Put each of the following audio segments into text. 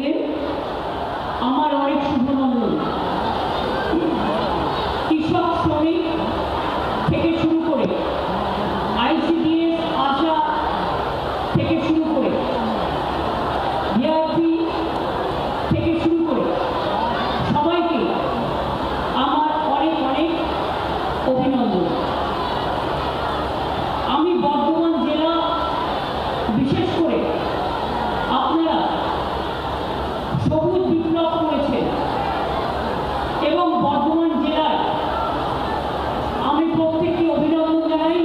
বন্ধুদের আমার অনেক শুভনন্দন। কৃষক শ্রমিক থেকে শুরু করে ICDS আশা থেকে শুরু করে ভিআরপি থেকে শুরু করে সবাইকে আমার অনেক অনেক অভিনন্দন। আমি বর্ধমান জেলা, বিশেষ করে আপনারা সবুজ বিপ্লব করেছেন এবং বর্ধমান জেলার আমি প্রত্যেককে অভিনন্দন জানাই।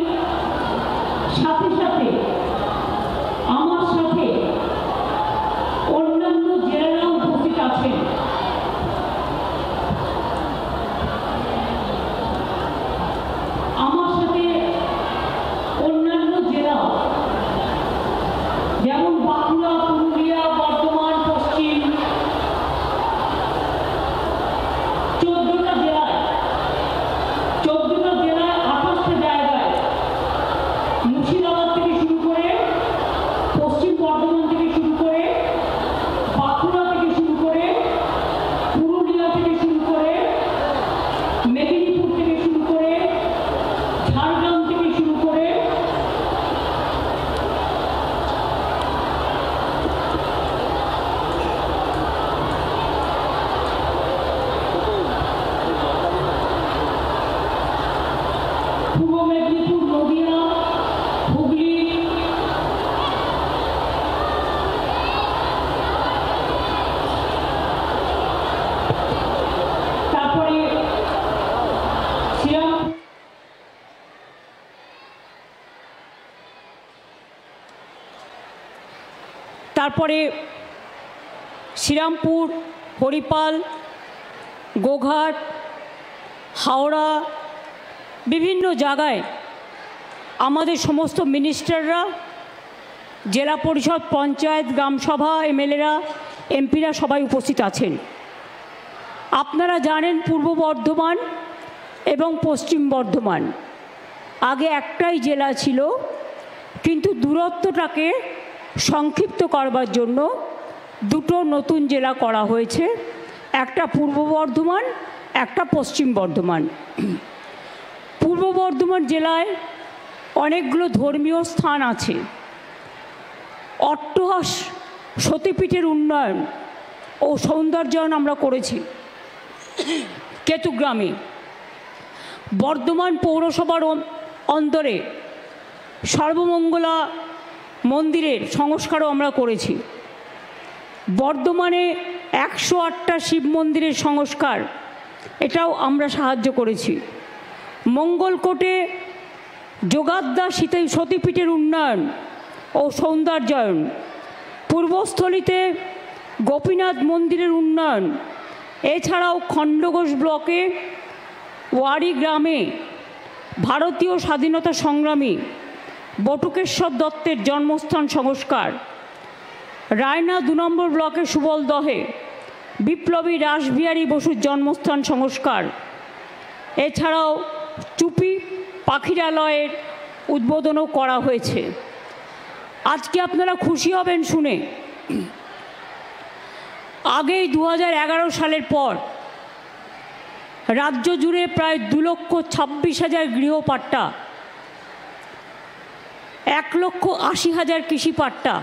সাথে সাথে আমার সাথে অন্যান্য জেলারা উপস্থিত আছেন। আমার সাথে অন্যান্য জেলা যেমন বাঁকুড়া, পুরুলিয়া, বর্ধমান, পশ্চিম 14টা জেলায় 28টা জায়গায়, মুর্শিদাবাদ থেকে শুরু করে পশ্চিম বর্ধমান থেকে শুরু করে বাঁকুড়া থেকে শুরু করে পুরুলিয়া থেকে শুরু করে মেদিনীপুর থেকে শুরু করে ঝাড়গ্রাম থেকে শুরু করে পূর্ব মেদিনীপুর, নদিয়া, হুগলি, তারপরে শ্রীরামপুর, হরিপাল, গোঘাট, হাওড়া, বিভিন্ন জায়গায় আমাদের সমস্ত মিনিস্টাররা, জেলা পরিষদ, পঞ্চায়েত, গ্রামসভা, এমএলএরা, এমপিরা সবাই উপস্থিত আছেন। আপনারা জানেন পূর্ব বর্ধমান এবং পশ্চিম বর্ধমান আগে একটাই জেলা ছিল, কিন্তু দূরত্বটাকে সংক্ষিপ্ত করবার জন্য দুটো নতুন জেলা করা হয়েছে, একটা পূর্ব বর্ধমান, একটা পশ্চিম বর্ধমান। পূর্ব বর্ধমান জেলায় অনেকগুলো ধর্মীয় স্থান আছে। অট্টহাস সতীপীঠের উন্নয়ন ও সৌন্দর্যায়ন আমরা করেছি কেতুগ্রামে। বর্ধমান পৌরসভার অন্তরে সর্বমঙ্গলা মন্দিরের সংস্কারও আমরা করেছি। বর্ধমানে 108টা শিব মন্দিরের সংস্কার, এটাও আমরা সাহায্য করেছি। মঙ্গলকোটে যোগাদ্দা সতীপীঠের উন্নয়ন ও সৌন্দর্যায়ন, পূর্বস্থলীতে গোপীনাথ মন্দিরের উন্নয়ন, এছাড়াও খণ্ডঘোষ ব্লকে ওয়ারি গ্রামে ভারতীয় স্বাধীনতা সংগ্রামী বটুকেশ্বর দত্তের জন্মস্থান সংস্কার, রায়না 2 নম্বর ব্লকে সুবলদহে বিপ্লবী রাসবিহারী বসুর জন্মস্থান সংস্কার, এছাড়াও চুপি পাখিরালয়ের উদ্বোধনও করা হয়েছে। আজকে আপনারা খুশি হবেন শুনে, আগেই 2011 সালের পর রাজ্য জুড়ে প্রায় 2,26,000 গৃহপাট্টা, 1,80,000 কৃষি পাট্টা,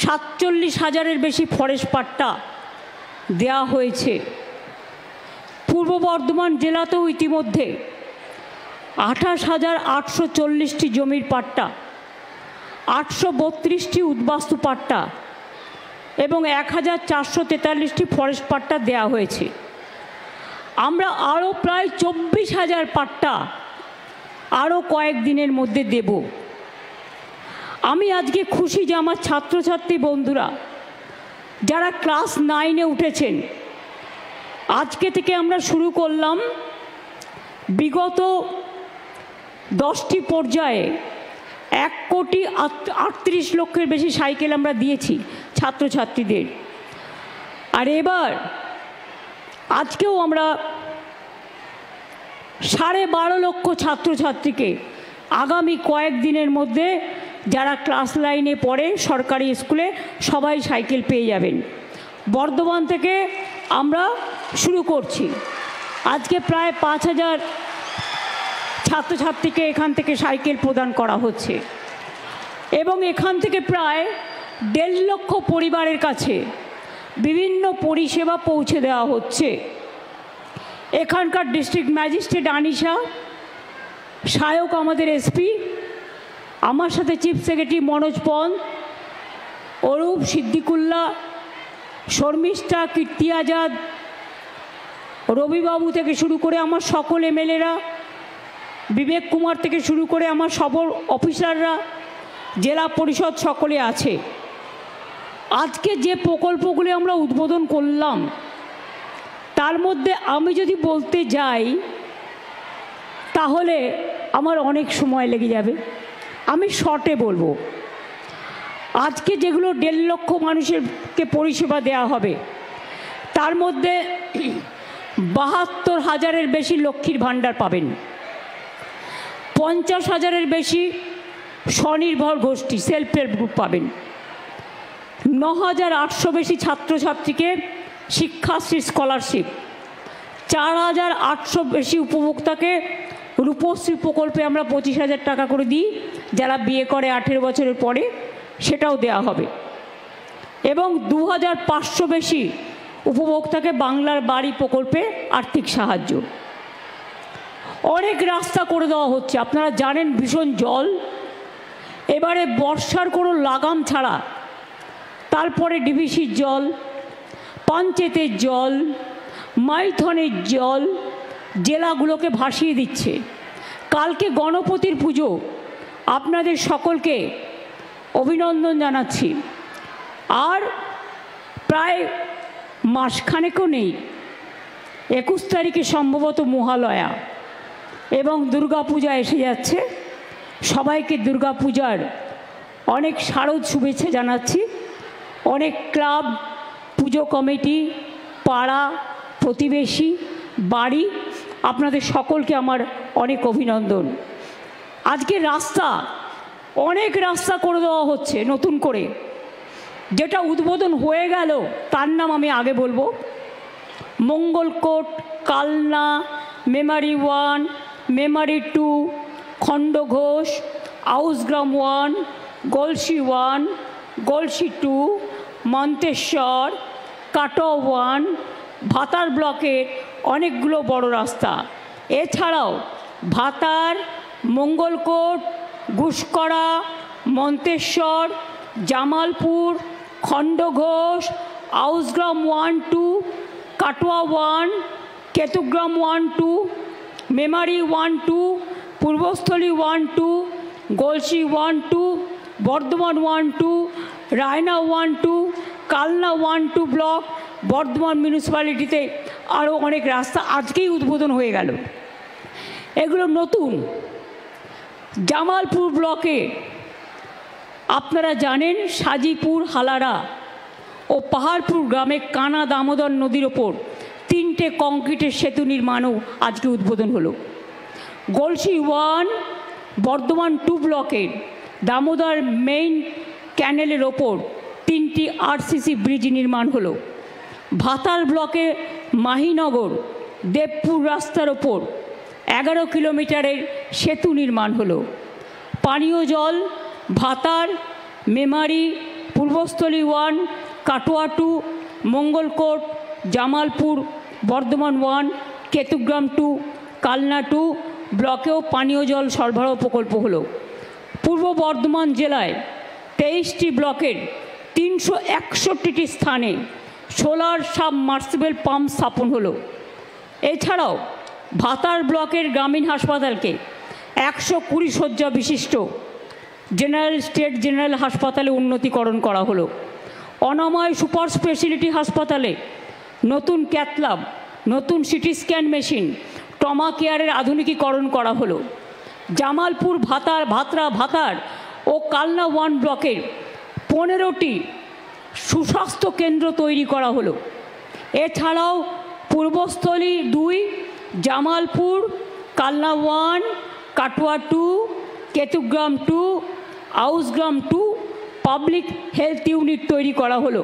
47,000-এর বেশি ফরেস্ট পাট্টা দেওয়া হয়েছে। পূর্ব বর্ধমান জেলাতেও ইতিমধ্যে 28,840টি জমির পাট্টা, 832টি উদ্বাস্তু পাট্টা এবং 1,443টি ফরেস্ট পাট্টা দেওয়া হয়েছে। আমরা আরও প্রায় 24,000 পাট্টা আরও কয়েকদিনের মধ্যে দেব। আমি আজকে খুশি যে আমার ছাত্রছাত্রী বন্ধুরা যারা ক্লাস 9-এ উঠেছেন, আজকে থেকে আমরা শুরু করলাম বিগত 10টি পর্যায়ে 1,38,00,000 বেশি সাইকেল আমরা দিয়েছি ছাত্রছাত্রীদের। আর এবার আজকেও আমরা 12.5 লক্ষ ছাত্রছাত্রীকে আগামী কয়েকদিনের মধ্যে যারা ক্লাস লাইনে পড়ে সরকারি স্কুলে সবাই সাইকেল পেয়ে যাবেন। বর্ধমান থেকে আমরা শুরু করছি। আজকে প্রায় 5000 ছাত্রছাত্রীকে এখান থেকে সাইকেল প্রদান করা হচ্ছে এবং এখান থেকে প্রায় 1.5 লক্ষ পরিবারের কাছে বিভিন্ন পরিষেবা পৌঁছে দেওয়া হচ্ছে। এখানকার ডিস্ট্রিক্ট ম্যাজিস্ট্রেট আনিশা, সহায়ক আমাদের এসপি, আমার সাথে চিফ সেক্রেটারি মনোজ পন্ত, অরূপ, সিদ্দিকুল্লাহ, শর্মিষ্ঠা, কীর্তি আজাদ, রবিবাবু থেকে শুরু করে আমার সকল এমএলএরা, বিবেক কুমার থেকে শুরু করে আমার সকল অফিসাররা, জেলা পরিষদ সকলে আছে। আজকে যে প্রকল্পগুলি আমরা উদ্বোধন করলাম তার মধ্যে আমি যদি বলতে যাই তাহলে আমার অনেক সময় লেগে যাবে। আমি শর্টে বলবো। আজকে যেগুলো 1.5 লক্ষ মানুষেরকে পরিষেবা দেওয়া হবে তার মধ্যে 72,000-এর বেশি লক্ষ্মীর ভাণ্ডার পাবেন, 50,000-এর বেশি স্বনির্ভর গোষ্ঠী সেলফ হেল্প গ্রুপ পাবেন, 9,800 বেশি ছাত্রছাত্রীকে শিক্ষাশ্রী স্কলারশিপ, 4,800 বেশি উপভোক্তাকে রূপশ্রী প্রকল্পে আমরা 25,000 টাকা করে দিই, যারা বিয়ে করে 18 বছরের পরে সেটাও দেওয়া হবে, এবং 2,500 বেশি উপভোক্তাকে বাংলার বাড়ি প্রকল্পে আর্থিক সাহায্য। অনেক রাস্তা করে দেওয়া হচ্ছে। আপনারা জানেন ভীষণ জল, এবারে বর্ষার কোনো লাগাম ছাড়া তারপরে ডিভিসির জল, পঞ্চায়েতের জল, মাইথনের জল জেলাগুলোকে ভাসিয়ে দিচ্ছে। কালকে গণপতির পুজো, আপনাদের সকলকে অভিনন্দন জানাচ্ছি। আর প্রায় মাসখানেকও নেই, 21 তারিখে সম্ভবত মহালয়া এবং দুর্গাপূজা এসে যাচ্ছে। সবাইকে দুর্গাপূজার অনেক শারদ শুভেচ্ছা জানাচ্ছি। অনেক ক্লাব, পুজো কমিটি, পাড়া, প্রতিবেশী, বাড়ি, আপনাদের সকলকে আমার অনেক অভিনন্দন। আজকে রাস্তা, অনেক রাস্তা করে দেওয়া হচ্ছে নতুন করে। যেটা উদ্বোধন হয়ে গেল তার নাম আমি আগে বলবো। মঙ্গলকোট, কালনা, মেমারি 1, মেমারি 2, খণ্ডঘোষ, আউসগ্রাম 1, গলসি 1, গলসি 2, মন্তেশ্বর, কাটোয়া 1, ভাতার ব্লকের অনেকগুলো বড় রাস্তা। এছাড়াও ভাতার, মঙ্গলকোট, ঘুষকরা, মন্তেশ্বর, জামালপুর, খণ্ডঘোষ, আউসগ্রাম 1, 2, কাটোয়া 1, কেতুগ্রাম 1, 2, মেমারি 1, 2, পূর্বস্থলী 1, 2, গলসি 1, 2, বর্ধমান 1, 2, রায়না 1, 2, কালনা 1, 2 ব্লক, বর্ধমান মিউনিসিপ্যালিটিতে আরও অনেক রাস্তা আজকেই উদ্বোধন হয়ে গেল। এগুলো নতুন। জামালপুর ব্লকে আপনারা জানেন সাজিপুর, হালারা ও পাহাড়পুর গ্রামে কানা দামোদর নদীর ওপর 3টে কংক্রিটের সেতু নির্মাণও আজকে উদ্বোধন হলো। গলসি 1, বর্ধমান 2 ব্লকের দামোদর মেইন ক্যানেলের ওপর 3টি আরসিসি ব্রিজ নির্মাণ হলো। ভাতার ব্লকে মাহিনগর দেবপুর রাস্তার ওপর 11 কিলোমিটারের সেতু নির্মাণ হলো। পানীয় জল ভাতার, মেমারি, পূর্বস্থলী 1, কাটোয়া 2, মঙ্গলকোট, জামালপুর, বর্ধমান 1, কেতুগ্রাম 2, কালনা 2 ব্লকেও পানীয় জল সরবরাহ প্রকল্প হলো। পূর্ব বর্ধমান জেলায় 23টি ব্লকের 361টি স্থানে সোলার সাবমার্সিবল পাম্প স্থাপন হলো। এছাড়াও ভাতার ব্লকের গ্রামীণ হাসপাতালকে 120 শয্যা বিশিষ্ট স্টেট জেনারেল হাসপাতালে উন্নতিকরণ করা হলো। অনাময় সুপার স্পেশালিটি হাসপাতালে নতুন ক্যাথল্যাব, নতুন সিটি স্ক্যান মেশিন, ট্রমা কেয়ারের আধুনিকীকরণ করা হলো। জামালপুর, ভাতার ও কালনা 1 ব্লকের 15টি সুস্বাস্থ্য কেন্দ্র তৈরি করা হলো। এছাড়াও Purbasthali 2, Jamalpur, Kalna 1, Katwa 2, Ketugram 2, Ausgram 2 public health unit তৈরি করা হলো।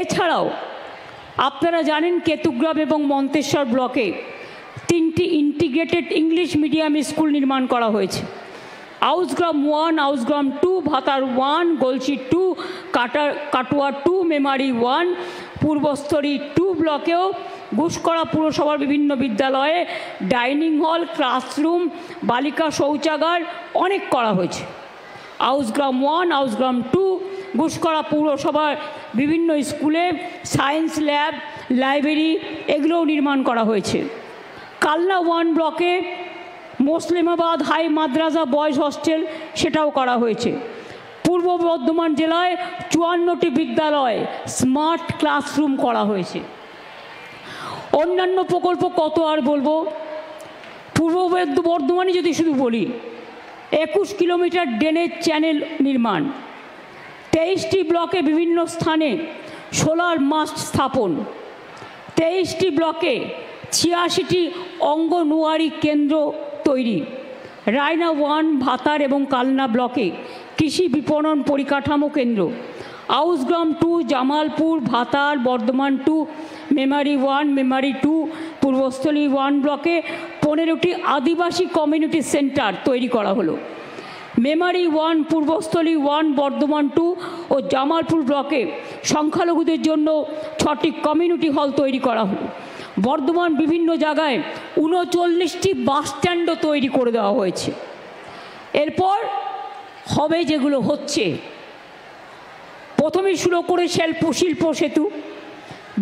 এছাড়াও আপনারা জানেন কেতুগ্রাম এবং মন্তেশ্বর ব্লকে 3টি ইন্টিগ্রেটেড ইংলিশ মিডিয়াম স্কুল নির্মাণ করা হয়েছে। আউসগ্রাম 1, আউসগ্রাম 2, ভাতার 1, গলসি 2, কাটোয়া 2, মেমারি 1, পূর্বস্থলী 2 ব্লকেও ঘুষকরা পুরসভার বিভিন্ন বিদ্যালয়ে ডাইনিং হল, ক্লাসরুম, বালিকা শৌচাগার অনেক করা হয়েছে। আউসগ্রাম 1, আউসগ্রাম 2, ঘুষকরা পৌরসভার বিভিন্ন স্কুলে সায়েন্স ল্যাব, লাইব্রেরি এগুলোও নির্মাণ করা হয়েছে। কালনা 1 ব্লকে মুসলিমাবাদ হাই মাদ্রাসা বয়েজ হস্টেল সেটাও করা হয়েছে। পূর্ব বর্ধমান জেলায় 54টি বিদ্যালয় স্মার্ট ক্লাসরুম করা হয়েছে। অন্যান্য প্রকল্প কত আর বলবো। পূর্ব বর্ধমানে যদি শুধু বলি 21 কিলোমিটার ড্রেনেজ চ্যানেল নির্মাণ, 23টি ব্লকে বিভিন্ন স্থানে সোলার মাস্ট স্থাপন, 23টি ব্লকে 86টি অঙ্গনওয়াড়ি কেন্দ্র তৈরি, রায়না 1, ভাতার এবং কালনা ব্লকে কৃষি বিপণন পরিকাঠামো কেন্দ্র, আউসগ্রাম 2, জামালপুর, ভাতার, বর্ধমান 2, মেমারি 1, মেমারি 2, পূর্বস্থলী 1 ব্লকে 15টি আদিবাসী কমিউনিটি সেন্টার তৈরি করা হলো। মেমারি 1, পূর্বস্থলী 1, বর্ধমান 2 ও জামালপুর ব্লকে সংখ্যালঘুদের জন্য 6টি কমিউনিটি হল তৈরি করা হলো। বর্ধমান বিভিন্ন জায়গায় 39টি বাস স্ট্যান্ডও তৈরি করে দেওয়া হয়েছে। এরপর হবে যেগুলো হচ্ছে, প্রথমে শুরু করে শিল্প সেতু,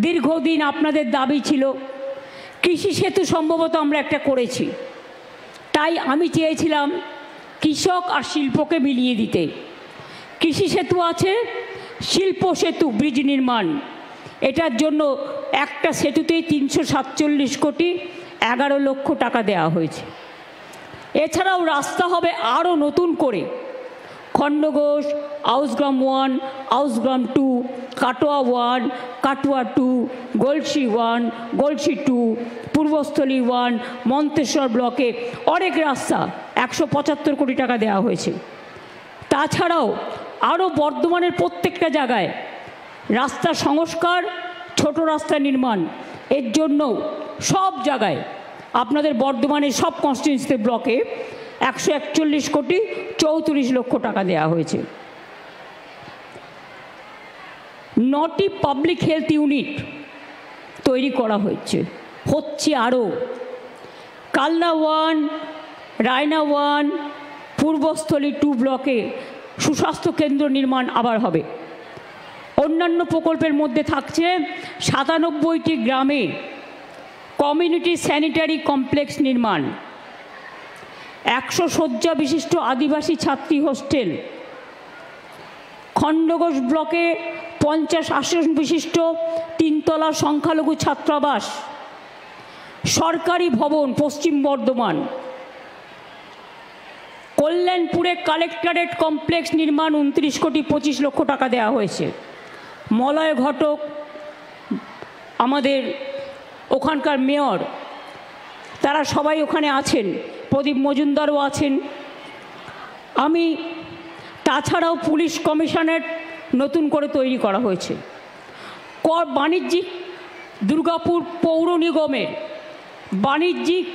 দীর্ঘদিন আপনাদের দাবি ছিল। কৃষি সেতু সম্ভবত আমরা একটা করেছি, তাই আমি চেয়েছিলাম কৃষক আর শিল্পকে মিলিয়ে দিতে। কৃষি সেতু আছে, শিল্প সেতু ব্রিজ নির্মাণ, এটার জন্য একটা সেতুতেই 347 কোটি 11 লক্ষ টাকা দেওয়া হয়েছে। এছাড়াও রাস্তা হবে আরও নতুন করে, খণ্ডঘোষ, আউসগ্রাম 1, আউসগ্রাম 2, কাটোয়া 1, কাটোয়া 2, গলসি 1, গলসি 2, পূর্বস্থলী 1, মন্তেশ্বর ব্লকে অনেক রাস্তা 175 কোটি টাকা দেওয়া হয়েছে। তাছাড়াও আরও বর্ধমানের প্রত্যেকটা জায়গায় রাস্তা সংস্কার, ছোট রাস্তা নির্মাণ, এর জন্য সব জায়গায় আপনাদের বর্ধমানের সব কনস্টিটিউয়েন্সি ব্লকে 141 কোটি 34 লক্ষ টাকা দেওয়া হয়েছে। 9টি পাবলিক হেলথ ইউনিট তৈরি করা হচ্ছে আরও। কালনা 1, রায়না 1, পূর্বস্থলী 2 ব্লকে সুস্বাস্থ্য কেন্দ্র নির্মাণ আবার হবে। অন্যান্য প্রকল্পের মধ্যে থাকছে 97টি গ্রামে কমিউনিটি স্যানিটারি কমপ্লেক্স নির্মাণ, 100 শয্যা বিশিষ্ট আদিবাসী ছাত্রী হোস্টেল, খণ্ডঘোষ ব্লকে 50 আসন বিশিষ্ট 3তলা সংখ্যালঘু ছাত্রাবাস, সরকারি ভবন পশ্চিম বর্ধমান, কল্যাণপুরে কালেক্টরেট কমপ্লেক্স নির্মাণ 29 কোটি 25 লক্ষ টাকা দেওয়া হয়েছে। মলয় ঘটক আমাদের ওখানকার মেয়র, তারা সবাই ওখানে আছেন, প্রদীপ মজুমদারও আছেন। তাছাড়াও পুলিশ কমিশনারেট নতুন করে তৈরি করা হয়েছে। বাণিজ্যিক দুর্গাপুর পৌর নিগমের বাণিজ্যিক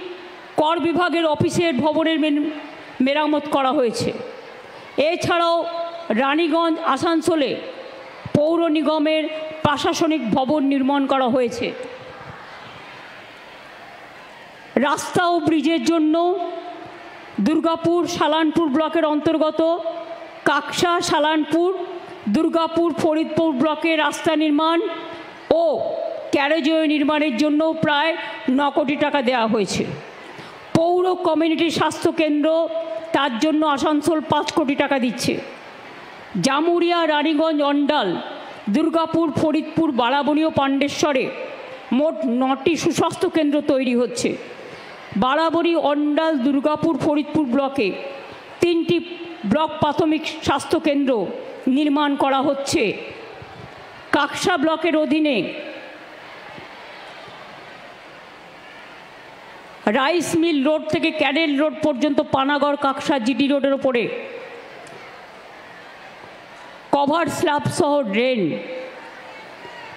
কর বিভাগের অফিসের ভবনের মেরামত করা হয়েছে। এছাড়াও রানীগঞ্জ আসানসোলে পৌর নিগমের প্রশাসনিক ভবন নির্মাণ করা হয়েছে। রাস্তা ও ব্রিজের জন্য দুর্গাপুর সালানপুর ব্লকের অন্তর্গত কাকসা, সালানপুর, দুর্গাপুর, ফরিদপুর ব্লকে রাস্তা নির্মাণ ও ক্যারেজওয়ে নির্মাণের জন্য প্রায় 9 কোটি টাকা দেওয়া হয়েছে। পৌর কমিউনিটি স্বাস্থ্যকেন্দ্র, তার জন্য আসানসোল 5 কোটি টাকা দিচ্ছে। জামুরিয়া, রানীগঞ্জ, অন্ডাল, দুর্গাপুর, ফরিদপুর, বারাবণী ও পাণ্ডেশ্বরে মোট 9টি সুস্বাস্থ্য কেন্দ্র তৈরি হচ্ছে। বারাবণী, অন্ডাল, দুর্গাপুর, ফরিদপুর ব্লকে 3টি ব্লক প্রাথমিক স্বাস্থ্যকেন্দ্র নির্মাণ করা হচ্ছে। কাকসা ব্লকের অধীনে রাইস মিল রোড থেকে ক্যাডেল রোড পর্যন্ত পানাগড় কাকসা জিটি রোডের ওপরে কভার স্ল্যাব সহ ড্রেন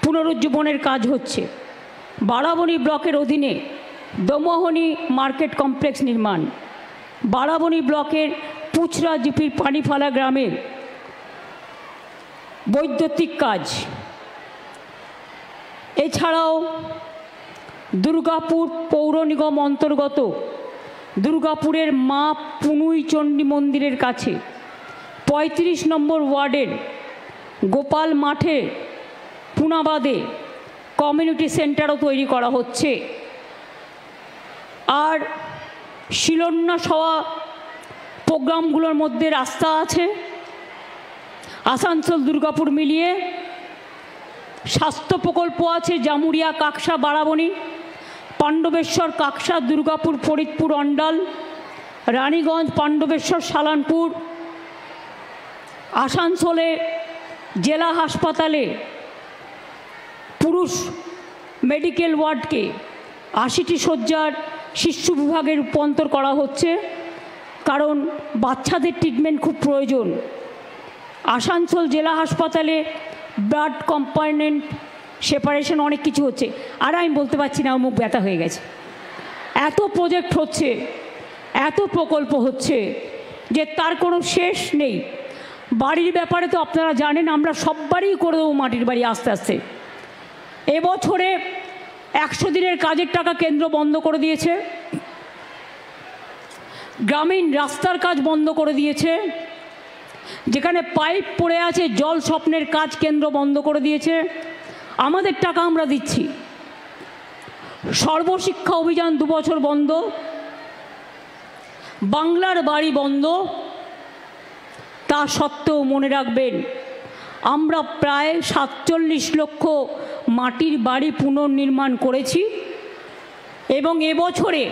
পুনরুজ্জীবনের কাজ হচ্ছে। বারাবণী ব্লকের অধীনে দমোহনী মার্কেট কমপ্লেক্স নির্মাণ, বারাবণী ব্লকের পুচরা জিপির পানিফালা গ্রামের বৈদ্যুতিক কাজ, এছাড়াও দুর্গাপুর পৌর নিগম অন্তর্গত দুর্গাপুরের মা পুনুই চণ্ডী মন্দিরের কাছে ৩৫ নম্বর ওয়ার্ডের গোপাল মাঠে পুনাবাদে কমিউনিটি সেন্টারও তৈরি করা হচ্ছে। আর শিলান্যাস হওয়া প্রোগ্রামগুলোর মধ্যে রাস্তা আছে, আসানসোল দুর্গাপুর মিলিয়ে স্বাস্থ্য প্রকল্প আছে, জামুরিয়া কাকসা বারাবণী, পাণ্ডবেশ্বর কাকসা দুর্গাপুর ফরিদপুর অন্ডাল, রানীগঞ্জ পাণ্ডবেশ্বর সালানপুর, আসানসোলে জেলা হাসপাতালে পুরুষ মেডিকেল ওয়ার্ডকে ৮০টি শয্যার শিশু বিভাগে রূপান্তর করা হচ্ছে, কারণ বাচ্চাদের ট্রিটমেন্ট খুব প্রয়োজন। আসানসোল জেলা হাসপাতালে ব্লাড কম্পোনেন্ট সেপারেশন অনেক কিছু হচ্ছে, আর আমি বলতে পারছি না, মুখ ব্যথা হয়ে গেছে। এত প্রজেক্ট হচ্ছে, এত প্রকল্প হচ্ছে যে তার কোনো শেষ নেই। বাড়ির ব্যাপারে তো আপনারা জানেন, আমরা সববারই করে দেবো মাটির বাড়ি আস্তে আস্তে। এবছরে ১০০ দিনের কাজের টাকা কেন্দ্র বন্ধ করে দিয়েছে, গ্রামীণ রাস্তার কাজ বন্ধ করে দিয়েছে, যেখানে পাইপ পড়ে আছে জল স্বপ্নের কাজ কেন্দ্র বন্ধ করে দিয়েছে। আমাদের টাকা আমরা দিচ্ছি। সর্বশিক্ষা অভিযান ২ বছর বন্ধ, বাংলার বাড়ি বন্ধ। তা সত্ত্বেও মনে রাখবেন, আমরা প্রায় ৪৭ লক্ষ মাটির বাড়ি পুনর্নির্মাণ করেছি এবং এবছরে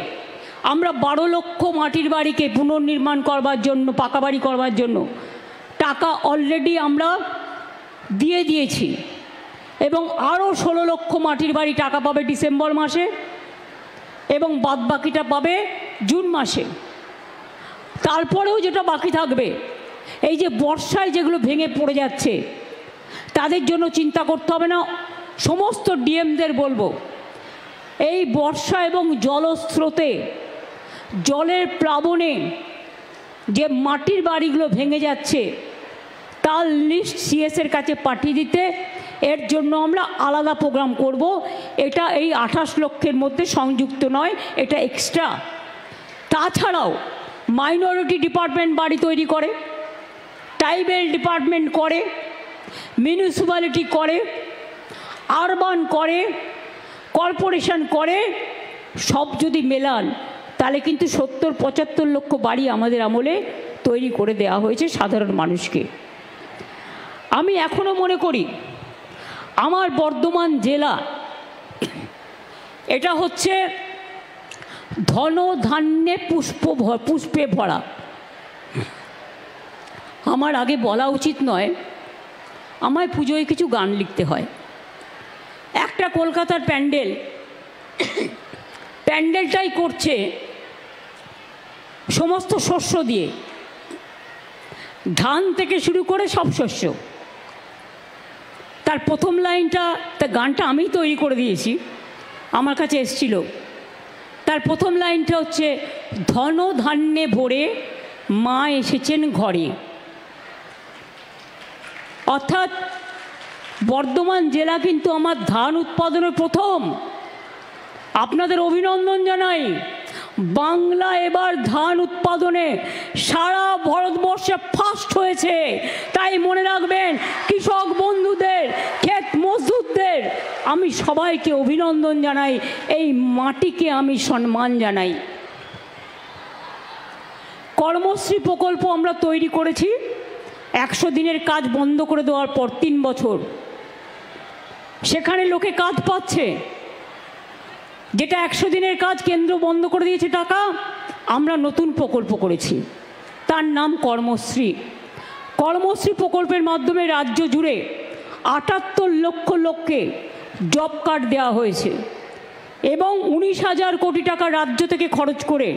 আমরা ১২ লক্ষ মাটির বাড়িকে পুনর্নির্মাণ করবার জন্য, পাকা বাড়ি করবার জন্য টাকা অলরেডি আমরা দিয়ে দিয়েছি এবং আরও ১৬ লক্ষ মাটির বাড়ি টাকা পাবে ডিসেম্বর মাসে এবং বাদবাকিটা পাবে জুন মাসে। তারপরেও যেটা বাকি থাকবে, এই যে বর্ষায় যেগুলো ভেঙে পড়ে যাচ্ছে, তাদের জন্য চিন্তা করতে হবে না। সমস্ত ডিএমদের বলবো, এই বর্ষা এবং জলস্রোতে, জলের প্লাবনে যে মাটির বাড়িগুলো ভেঙে যাচ্ছে তার লিস্ট সিএসের কাছে পাঠিয়ে দিতে। এর জন্য আমরা আলাদা প্রোগ্রাম করব। এটা এই ২৮ লক্ষের মধ্যে সংযুক্ত নয়, এটা এক্সট্রা। তাছাড়াও মাইনরিটি ডিপার্টমেন্ট বাড়ি তৈরি করে, ট্রাইবেল ডিপার্টমেন্ট করে, মিউনিসিপ্যালিটি করে, আরবান করে, কর্পোরেশন করে। সব যদি মেলান তাহলে কিন্তু ৭০-৭৫ লক্ষ বাড়ি আমাদের আমলে তৈরি করে দেওয়া হয়েছে সাধারণ মানুষকে। আমি এখনও মনে করি আমার বর্ধমান জেলা এটা হচ্ছে ধন ধান্যে পুষ্পে ভরা। আমার আগে বলা উচিত নয়, আমায় পুজোয় কিছু গান লিখতে হয়। একটা কলকাতার প্যান্ডেলটাই করছে সমস্ত শস্য দিয়ে, ধান থেকে শুরু করে সব শস্য। তার প্রথম লাইনটা, তার গানটা আমি তৈরি করে দিয়েছি, আমার কাছে এসেছিল। তার প্রথম লাইনটা হচ্ছে, ধন ধান্যে ভরে মা এসেছেন ঘরে। অর্থাৎ বর্ধমান জেলা কিন্তু আমার ধান উৎপাদনের প্রথম। আপনাদের অভিনন্দন জানাই। বাংলা এবার ধান উৎপাদনে সারা ভারতবর্ষে ফার্স্ট হয়েছে। তাই মনে রাখবেন, কৃষক বন্ধুদের, ক্ষেত মজদুরদের আমি সবাইকে অভিনন্দন জানাই, এই মাটিকে আমি সম্মান জানাই। কর্মশ্রী প্রকল্প আমরা তৈরি করেছি ১০০ দিনের কাজ বন্ধ করে দেওয়ার পর ৩ বছর। সেখানে লোকে কাজ পাচ্ছে। যেটা ১০০ দিনের কাজ কেন্দ্র বন্ধ করে দিয়েছে টাকা, আমরা নতুন প্রকল্প করেছি, তার নাম কর্মশ্রী। কর্মশ্রী প্রকল্পের মাধ্যমে রাজ্য জুড়ে ৭৮ লক্ষ লোককে জব কার্ড দেওয়া হয়েছে এবং ১৯,০০০ কোটি টাকা রাজ্য থেকে খরচ করে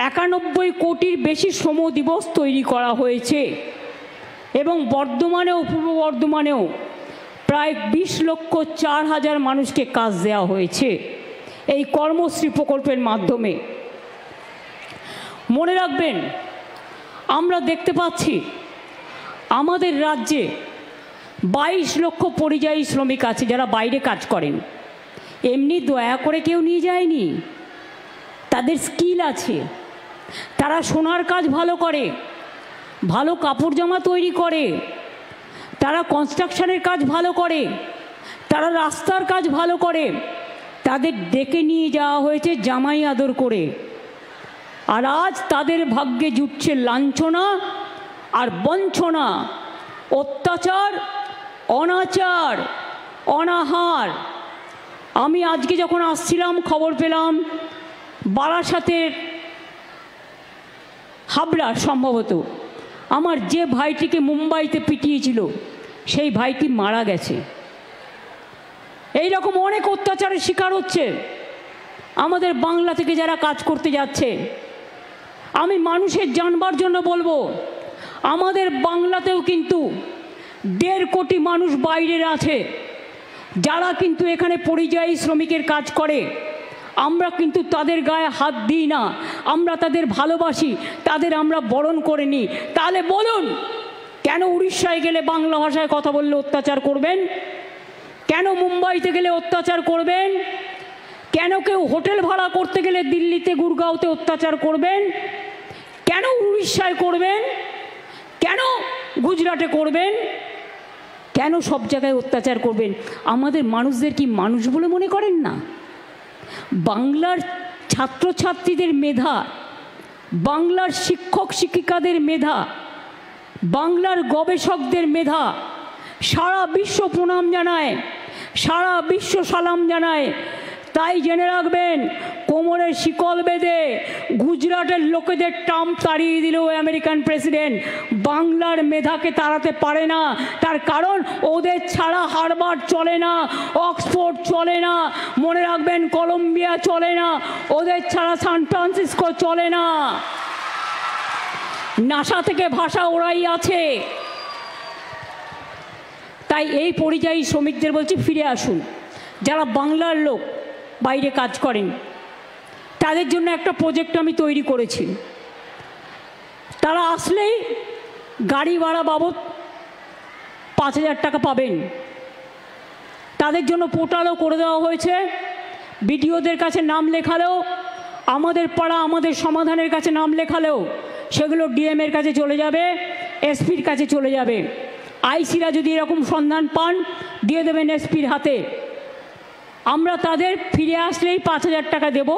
৯১ কোটির বেশি শ্রম দিবস তৈরি করা হয়েছে এবং বর্ধমানেও, পূর্ব বর্ধমানেও প্রায় 20,04,000 মানুষকে কাজ দেওয়া হয়েছে এই কর্মশ্রী প্রকল্পের মাধ্যমে। মনে রাখবেন, আমরা দেখতে পাচ্ছি আমাদের রাজ্যে 22 লক্ষ পরিযায়ী শ্রমিক আছে যারা বাইরে কাজ করেন। এমনি দয়া করে কেউ নিয়ে যায়নি, তাদের স্কিল আছে, তারা সোনার কাজ ভালো করে, ভালো কাপড় জামা তৈরি করে, তারা কনস্ট্রাকশনের কাজ ভালো করে, তারা রাস্তার কাজ ভালো করে, তাদের ডেকে নিয়ে যাওয়া হয়েছে জামাই আদর করে। আর আজ তাদের ভাগ্যে জুটছে লাঞ্ছনা আর বঞ্চনা, অত্যাচার, অনাচার, অনাহার। আমি আজকে যখন আসছিলাম খবর পেলাম বারাসাতের হাবড়া সম্ভবত আমার যে ভাইটিকে মুম্বাইতে পিটিয়েছিল সেই ভাইটি মারা গেছে। এই রকম অনেক অত্যাচারের শিকার হচ্ছে আমাদের বাংলা থেকে যারা কাজ করতে যাচ্ছে। আমি মানুষের জানবার জন্য বলবো, আমাদের বাংলাতেও কিন্তু 1.5 কোটি মানুষ বাইরের আছে যারা কিন্তু এখানে পরিযায়ী শ্রমিকের কাজ করে। আমরা কিন্তু তাদের গায়ে হাত দিই না, আমরা তাদের ভালোবাসি, তাদের আমরা বরণ করে নিই। তাহলে বলুন, কেন উড়িষ্যায় গেলে বাংলা ভাষায় কথা বললে অত্যাচার করবেন? কেন মুম্বাইতে গেলে অত্যাচার করবেন? কেন কেউ হোটেল ভাড়া করতে গেলে দিল্লিতে, গুরগাঁওতে অত্যাচার করবেন? কেন উড়িষ্যায় করবেন? কেন গুজরাটে করবেন? কেন সব জায়গায় অত্যাচার করবেন? আমাদের মানুষদের কি মানুষ বলে মনে করেন না? বাংলার ছাত্রছাত্রীদের মেধা, বাংলার শিক্ষক শিক্ষিকাদের মেধা, বাংলার গবেষকদের মেধা সারা বিশ্ব প্রণাম জানায়, সারা বিশ্ব সালাম জানায়। তাই জেনে রাখবেন, কোমরের শিকল বেঁধে গুজরাটের লোকেদের ট্রাম্প তাড়িয়ে দিল আমেরিকান প্রেসিডেন্ট, বাংলার মেধাকে তাড়াতে পারে না। তার কারণ ওদের ছাড়া হার্ভার্ড চলে না, অক্সফোর্ড চলে না, মনে রাখবেন কলম্বিয়া চলে না, ওদের ছাড়া সান ফ্রান্সিসকো চলে না। নাসা থেকে ভাষা ওরাই আছে। তাই এই পরিযায়ী শ্রমিকদের বলছি, ফিরে আসুন। যারা বাংলার লোক বাইরে কাজ করেন তাদের জন্য একটা প্রজেক্ট আমি তৈরি করেছি। তারা আসলেই গাড়ি ভাড়া বাবদ 5,000 টাকা পাবেন। তাদের জন্য পোর্টালও করে দেওয়া হয়েছে। বিডিওদের কাছে নাম লেখালেও, আমাদের পাড়া আমাদের সমাধানের কাছে নাম লেখালেও সেগুলো ডিএমের কাছে চলে যাবে, এসপির কাছে চলে যাবে। আইসিরা যদি এরকম সন্ধান পান দিয়ে দেবেন এসপির হাতে। আমরা তাদের ফিরে আসলেই 5,000 টাকা দেব।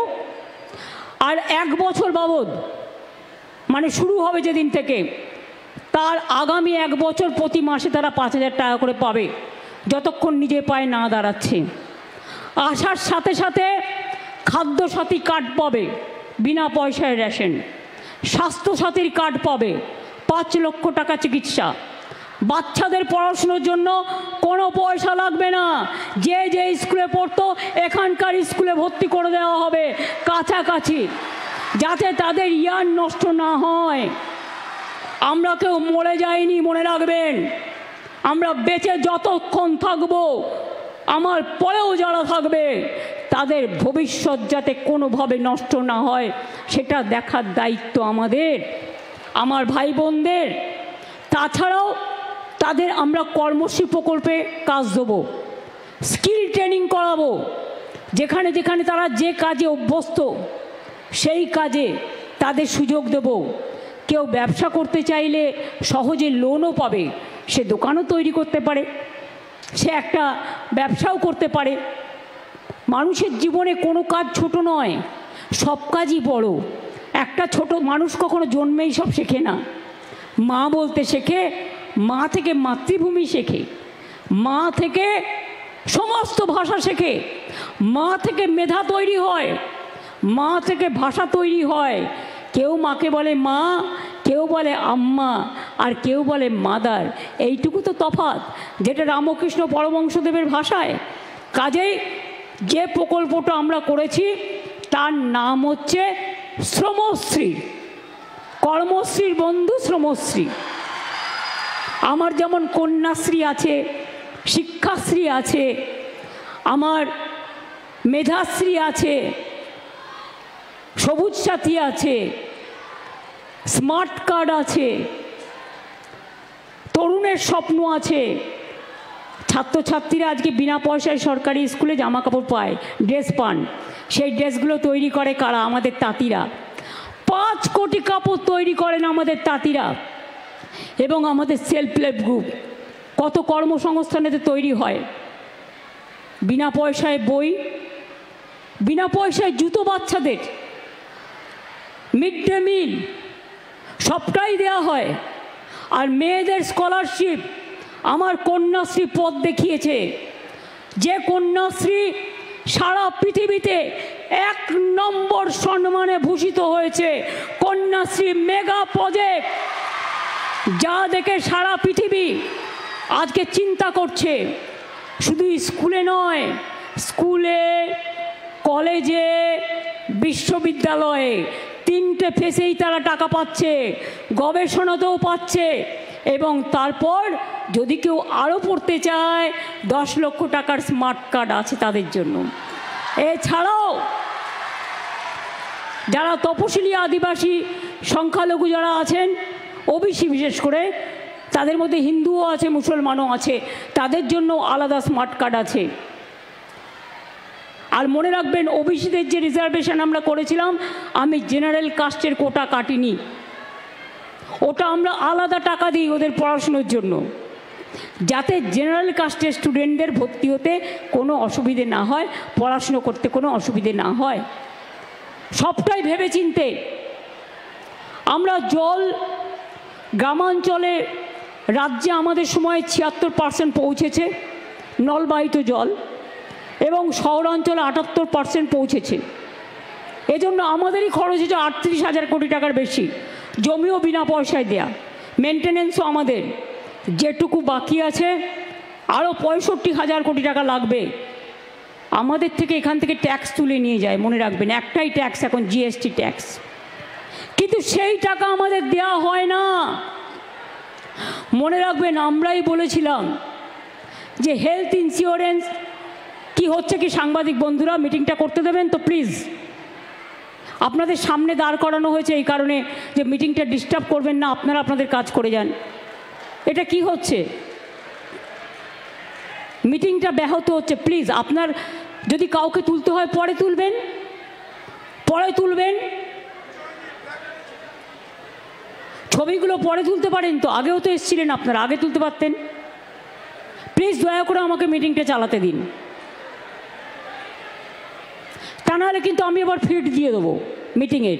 আর 1 বছর বাবদ, মানে শুরু হবে যেদিন থেকে, তার আগামী 1 বছর প্রতি মাসে তারা 5,000 টাকা করে পাবে, যতক্ষণ নিজে পায়ে না দাঁড়াচ্ছে। আসার সাথে সাথে খাদ্যসাথী কার্ড পাবে, বিনা পয়সায় রেশন। স্বাস্থ্যসাথীর কার্ড পাবে, 5 লক্ষ টাকা চিকিৎসা। বাচ্চাদের পড়াশুনোর জন্য কোনো পয়সা লাগবে না। যে যে স্কুলে পড়তো এখানকার স্কুলে ভর্তি করে দেওয়া হবে কাছাকাছি, যাতে তাদের ইয়ার নষ্ট না হয়। আমরা কেউ মরে যাইনি, মনে রাখবেন। আমরা বেঁচে যতক্ষণ থাকবো, আমার পরেও যারা থাকবে, তাদের ভবিষ্যৎ যাতে কোনোভাবে নষ্ট না হয় সেটা দেখার দায়িত্ব আমাদের, আমার ভাই বোনদের। তাছাড়াও তাদের আমরা কর্মশ্রী প্রকল্পে কাজ দেবো, স্কিল ট্রেনিং করাবো। যেখানে যেখানে তারা যে কাজে অভ্যস্ত সেই কাজে তাদের সুযোগ দেব। কেউ ব্যবসা করতে চাইলে সহজে লোনও পাবে, সে দোকানও তৈরি করতে পারে, সে একটা ব্যবসাও করতে পারে। মানুষের জীবনে কোনো কাজ ছোট নয়, সব কাজই বড়। একটা ছোট মানুষ কখনো জন্মেই সব শেখে না। মা বলতে শেখে, মা থেকে মাতৃভূমি শেখে, মা থেকে সমস্ত ভাষা শেখে, মা থেকে মেধা তৈরি হয়, মা থেকে ভাষা তৈরি হয়। কেউ মাকে বলে মা, কেউ বলে আম্মা, আর কেউ বলে মাদার। এইটুকু তো তফাৎ, যেটা রামকৃষ্ণ পরমহংসদেবের ভাষায়। কাজেই যে প্রকল্পটা আমরা করেছি তার নাম হচ্ছে শ্রমশ্রী, কর্মশ্রীর বন্ধু শ্রমশ্রী। আমার যেমন কন্যাশ্রী আছে, শিক্ষাশ্রী আছে, আমার মেধাশ্রী আছে, সবুজ সাথী আছে, স্মার্ট কার্ড আছে, তরুণের স্বপ্ন আছে। ছাত্রছাত্রীরা আজকে বিনা পয়সায় সরকারি স্কুলে জামা কাপড় পায়, ড্রেস পান। সেই ড্রেসগুলো তৈরি করে কারা? আমাদের তাঁতিরা। 5 কোটি কাপড় তৈরি করেন আমাদের তাঁতিরা। এবং আমাদের সেলফ হেল্প গ্রুপ কত কর্মসংস্থানেতে তৈরি হয়। বিনা পয়সায় বই, বিনা পয়সায় জুতো বাচ্চাদের, মিড ডে মিল সবটাই দেওয়া হয়। আর মেয়েদের স্কলারশিপ আমার কন্যাশ্রী পথ দেখিয়েছে। যে কন্যাশ্রী সারা পৃথিবীতে 1 নম্বর সম্মানে ভূষিত হয়েছে, কন্যাশ্রী মেগা প্রজেক্ট, যা দেখে সারা পৃথিবী আজকে চিন্তা করছে। শুধু স্কুলে নয়, স্কুলে, কলেজে, বিশ্ববিদ্যালয়ে 3টে ফেসেই তারা টাকা পাচ্ছে, গবেষণাতেও পাচ্ছে। এবং তারপর যদি কেউ আরও পড়তে চায় 10 লক্ষ টাকার স্মার্ট কার্ড আছে তাদের জন্য। এছাড়াও যারা তপশিলি, আদিবাসী, সংখ্যালঘু যারা আছেন, ওবিসি বিশেষ করে, তাদের মধ্যে হিন্দুও আছে, মুসলমানও আছে, তাদের জন্য আলাদা স্মার্ট কার্ড আছে। আর মনে রাখবেন, ওবিসিদের যে রিজার্ভেশন আমরা করেছিলাম, আমি জেনারেল কাস্টের কোটা কাটিনি, ওটা আমরা আলাদা টাকা দিই ওদের পড়াশুনোর জন্য, যাতে জেনারেল কাস্টের স্টুডেন্টদের ভর্তি হতে কোনো অসুবিধে না হয়, পড়াশুনো করতে কোনো অসুবিধে না হয়। সবটাই ভেবে চিনতে। আমরা জল গ্রামাঞ্চলে, রাজ্যে আমাদের সময় 76% পৌঁছেছে নলবাহিত জল, এবং শহরাঞ্চলে 78% পৌঁছেছে। এজন্য আমাদেরই খরচ হয়েছে 38,000 কোটি টাকার বেশি। জমিও বিনা পয়সায় দেয়া, মেনটেনেন্সও আমাদের। যেটুকু বাকি আছে আরও 65,000 কোটি টাকা লাগবে। আমাদের থেকে এখান থেকে ট্যাক্স তুলে নিয়ে যায়, মনে রাখবেন, একটাই ট্যাক্স এখন, জিএসটি ট্যাক্স। কিন্তু সেই টাকা আমাদের দেয়া হয় না। মনে রাখবেন, আমরাই বলেছিলাম যে হেলথ ইন্স্যুরেন্স কি হচ্ছে কি, সাংবাদিক বন্ধুরা মিটিংটা করতে দেবেন তো প্লিজ। আপনাদের সামনে দাঁড় করানো হয়েছে এই কারণে যে মিটিংটা ডিস্টার্ব করবেন না, আপনারা আপনাদের কাজ করে যান। এটা কি হচ্ছে? মিটিংটা ব্যাহত হচ্ছে। প্লিজ, আপনার যদি কাউকে তুলতে হয় পরে তুলবেন, পরে তুলবেন। ছবিগুলো পরে তুলতে পারেন তো, আগেও তো এসেছিলেন আপনারা, আগে তুলতে পারতেন। প্লিজ দয়া করে আমাকে মিটিংটা চালাতে দিন, তা নাহলে কিন্তু আমি আবার ফিড দিয়ে দেবো মিটিংয়ের।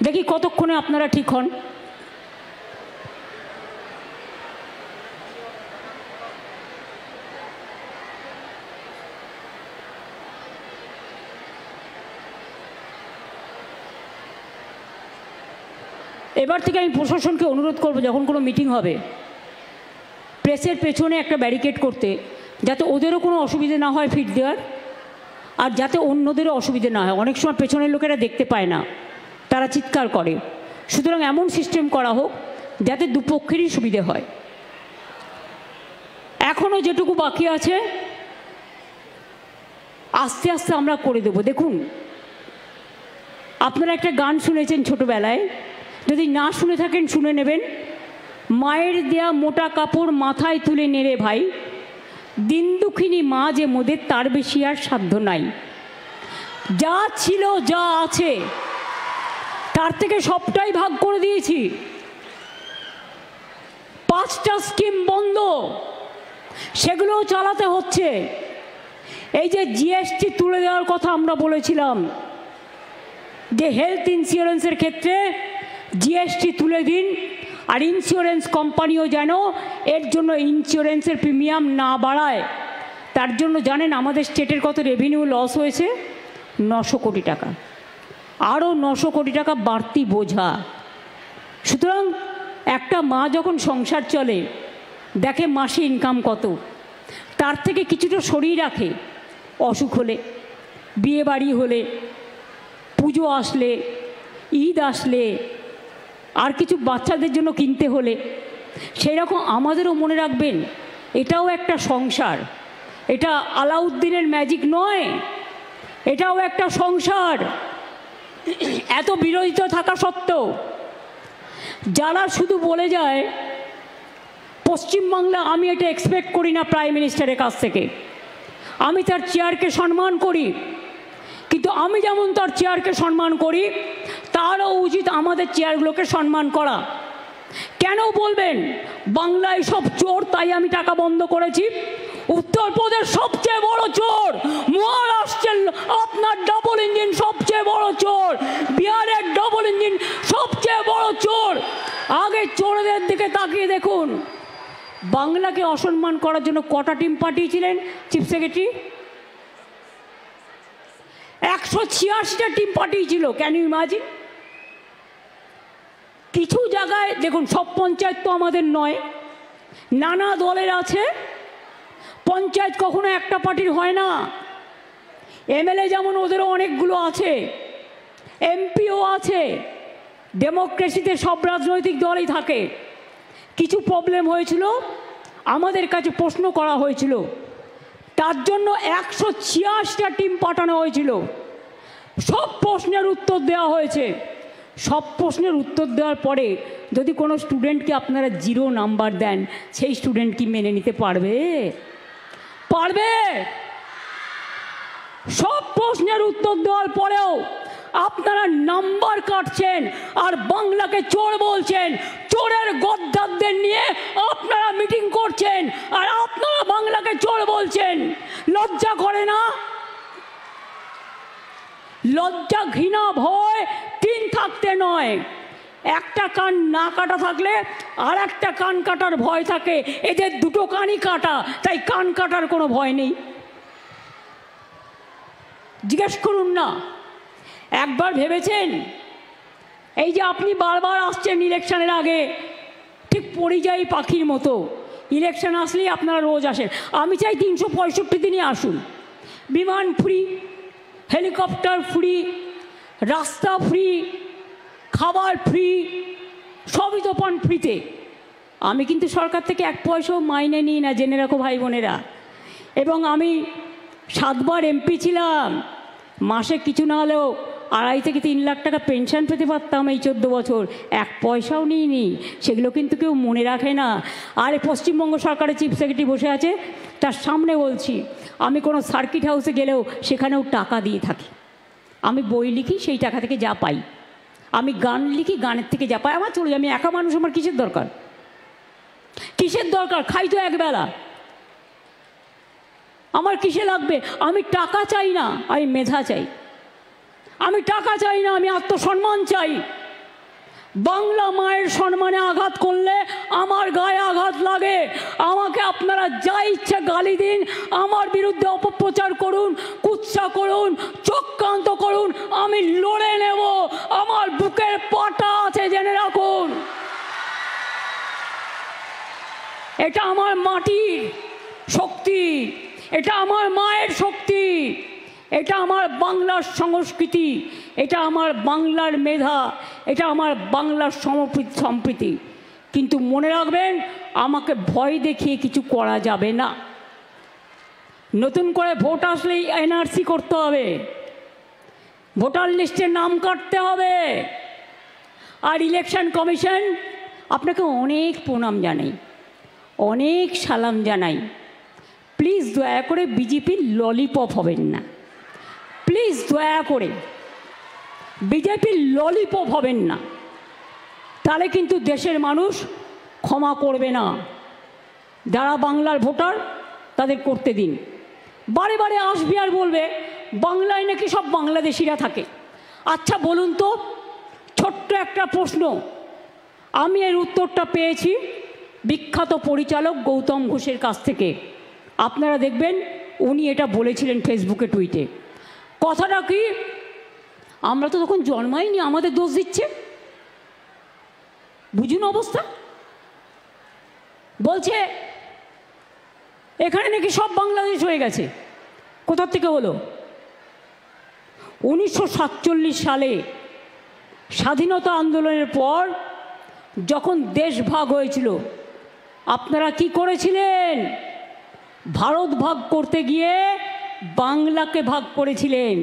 দেখি কতক্ষণে আপনারা ঠিক হন। এবার থেকে আমি প্রশাসনকে অনুরোধ করব, যখন কোনো মিটিং হবে প্রেসের পেছনে একটা ব্যারিকেড করতে, যাতে ওদেরও কোনো অসুবিধে না হয় ফিট দেওয়ার, আর যাতে অন্যদেরও অসুবিধে না হয়। অনেক সময় পেছনের লোকেরা দেখতে পায় না, তারা চিৎকার করে। সুতরাং এমন সিস্টেম করা হোক যাতে দুপক্ষেরই সুবিধে হয়। এখনও যেটুকু বাকি আছে আস্তে আস্তে আমরা করে দেব। দেখুন, আপনারা একটা গান শুনেছেন ছোটোবেলায়, যদি না শুনে থাকেন শুনে নেবেন। মায়ের দেয়া মোটা কাপড় মাথায় তুলে নেড়ে ভাই, দিন দুঃখিনী মা যে মোদের তার বেশি আর সাধ্য নাই। যা ছিল, যা আছে, তার থেকে সবটাই ভাগ করে দিয়েছি। 5টা স্কিম বন্ধ, সেগুলোও চালাতে হচ্ছে। এই যে জিএসটি তুলে দেওয়ার কথা আমরা বলেছিলাম, যে হেলথ ইন্স্যুরেন্সের ক্ষেত্রে জিএসটি তুলে দিন, আর ইন্স্যুরেন্স কোম্পানিও যেন এর জন্য ইন্স্যুরেন্সের প্রিমিয়াম না বাড়ায়। তার জন্য জানেন আমাদের স্টেটের কত রেভিনিউ লস হয়েছে? 900 কোটি টাকা। আরও 900 কোটি টাকা বাড়তি বোঝা। সুতরাং একটা মা যখন সংসার চলে, দেখে মাসে ইনকাম কত, তার থেকে কিছুটা সরিয়ে রাখে। অসুখ হলে, বিয়ে বাড়ি হলে, পুজো আসলে, ঈদ আসলে আর কিছু বাচ্চাদের জন্য কিনতে হলে, সেই রকম আমাদেরও মনে রাখবেন এটাও একটা সংসার, এটা আলাউদ্দিনের ম্যাজিক নয়, এটাও একটা সংসার। এত বিরোধিতা থাকা সত্ত্বেও যারা শুধু বলে যায় পশ্চিমবাংলা, আমি এটা এক্সপেক্ট করি না প্রাইম মিনিস্টারের কাছ থেকে, আমি তার চেয়ারকে সম্মান করি, কিন্তু আমি যেমন তার চেয়ারকে সম্মান করি তারও উচিত আমাদের চেয়ারগুলোকে সম্মান করা। কেন বলবেন বাংলায় সব চোর তাই আমি টাকা বন্ধ করেছি? উত্তরপ্রদেশ সবচেয়ে বড় চোর, মহারাষ্ট্রের আপনার ডাবল ইঞ্জিন সবচেয়ে বড় চোর, বিহারের ডাবল ইঞ্জিন সবচেয়ে বড় চোর। আগে চোরদের দিকে তাকিয়ে দেখুন, বাংলাকে অসম্মান করার জন্য কটা টিম পাঠিয়েছিলেন চিফ সেক্রেটারি? 186টা টিম পাঠিয়েছিল। Can you imagine? কিছু জায়গায় দেখুন, সব পঞ্চায়েত তো আমাদের নয়, নানা দলের আছে, পঞ্চায়েত কখনো একটা পার্টির হয় না। এমএলএ যেমন ওদেরও অনেকগুলো আছে, এমপিও আছে, ডেমোক্রেসিতে সব রাজনৈতিক দলই থাকে। কিছু প্রবলেম হয়েছিল, আমাদের কাছে প্রশ্ন করা হয়েছিল, তার জন্য 186টা টিম পাঠানো হয়েছিল। সব প্রশ্নের উত্তর দেওয়া হয়েছে। সব প্রশ্নের উত্তর দেওয়ার পরে যদি কোনো স্টুডেন্টকে আপনারা 0 নাম্বার দেন, সেই স্টুডেন্ট কি মেনে নিতে পারবে? পারবে? সব প্রশ্নের উত্তর দেওয়ার পরেও আপনারা নাম্বার কাটছেন আর বাংলাকে চোর বলছেন, চোরের গদ্দারদের নিয়ে আপনারা মিটিং করছেন আর আপনারা বাংলাকে চোর বলছেন। লজ্জা করে না? লজ্জা, ঘৃণা, ভয় 3 থাকতে নয়, একটা কান না কাটা থাকলে আর একটা কান কাটার ভয় থাকে। এদের দুটো কানই কাটা, তাই কান কাটার কোনো ভয় নেই। জিজ্ঞেস করুন না, একবার ভেবেছেন এই যে আপনি বারবার আসছেন ইলেকশনের আগে, ঠিক পরিযায়ী পাখির মতো, ইলেকশন আসলেই আপনারা রোজ আসেন। আমি চাই 365 দিনই আসুন, বিমান ফ্রি, হেলিকপ্টার ফ্রি, রাস্তা ফ্রি, খাবার ফ্রি, সবই তো পান ফ্রিতে। আমি কিন্তু সরকার থেকে 1 পয়সাও মাইনে নিই না, জেনে রাখো ভাই বোনেরা। এবং আমি 7 বার এমপি ছিলাম, মাসে কিছু না হলেও 2.5 থেকে 3 লাখ টাকা পেনশন পেতে পারতাম এই 14 বছর, 1 পয়সাও নিইনি। সেগুলো কিন্তু কেউ মনে রাখে না। আর পশ্চিমবঙ্গ সরকারের চিফ সেক্রেটারি বসে আছে, তার সামনে বলছি, আমি কোনো সার্কিট হাউসে গেলেও সেখানেও টাকা দিয়ে থাকি। আমি বই লিখি, সেই টাকা থেকে যা পাই। আমি গান লিখি, গানের থেকে যা পাই আমার চলে যায়। আমি একা মানুষ, আমার কিসের দরকার? কিসের দরকার? খাই তো একবেলা, আমার কিসে লাগবে? আমি টাকা চাই না, আমি মেধা চাই। আমি টাকা চাই না, আমি আত্মসম্মান চাই। বাংলা মায়ের সম্মানে আঘাত করলে আমার গায়ে আঘাত লাগে। আমাকে আপনারা যা ইচ্ছে গালি দিন, আমার বিরুদ্ধে অপপ্রচার করুন, কুৎসা করুন, চক্রান্ত করুন, আমি লড়ে নেব। আমার বুকের পাটা আছে, জেনে রাখুন। এটা আমার মাটির শক্তি, এটা আমার মায়ের শক্তি, এটা আমার বাংলার সংস্কৃতি, এটা আমার বাংলার মেধা, এটা আমার বাংলার সম্প্রীতি। কিন্তু মনে রাখবেন, আমাকে ভয় দেখিয়ে কিছু করা যাবে না। নতুন করে ভোট আসলেই এনআরসি করতে হবে, ভোটার লিস্টে নাম কাটতে হবে। আর ইলেকশন কমিশন, আপনাকে অনেক প্রণাম জানাই, অনেক সালাম জানাই। প্লিজ দয়া করে বিজেপির ললিপপ হবেন না, প্লিজ দয়া করে বিজেপির ললিপপ হবেন না, তাহলে কিন্তু দেশের মানুষ ক্ষমা করবে না। যারা বাংলার ভোটার তাদের করতে দিন। বারে বারে আসবে আর বলবে বাংলায় নাকি সব বাংলাদেশিরা থাকে। আচ্ছা বলুন তো, ছোট্ট একটা প্রশ্ন, আমি এর উত্তরটা পেয়েছি বিখ্যাত পরিচালক গৌতম ঘোষের কাছ থেকে। আপনারা দেখবেন উনি এটা বলেছিলেন ফেসবুকে, টুইটে। কথাটা কি? আমরা তো তখন জন্মাইনি, আমাদের দোষ দিচ্ছে। বুঝুন অবস্থা। বলছে এখানে নাকি সব বাংলাদেশ হয়ে গেছে। কোথা থেকে হলো? 1947 সালে স্বাধীনতা আন্দোলনের পর যখন দেশ ভাগ হয়েছিল আপনারা কি করেছিলেন? ভারত ভাগ করতে গিয়ে বাংলাকে ভাগ করেছিলেন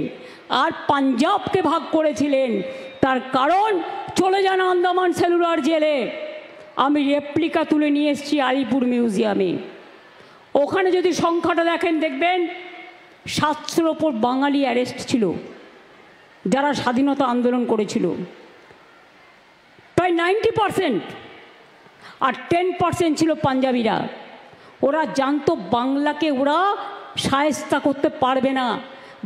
আর পাঞ্জাবকে ভাগ করেছিলেন। তার কারণ চলে যান আন্দামান সেলুলার জেলে, আমি রেপ্লিকা তুলে নিয়ে এসেছি আলিপুর মিউজিয়ামে। ওখানে যদি সংখ্যাটা দেখেন দেখবেন 700-র ওপর বাঙালি অ্যারেস্ট ছিল যারা স্বাধীনতা আন্দোলন করেছিল, প্রায় 90%। আর 10% ছিল পাঞ্জাবিরা। ওরা জানতো বাংলাকে ওরা শায়েস্তা করতে পারবে না,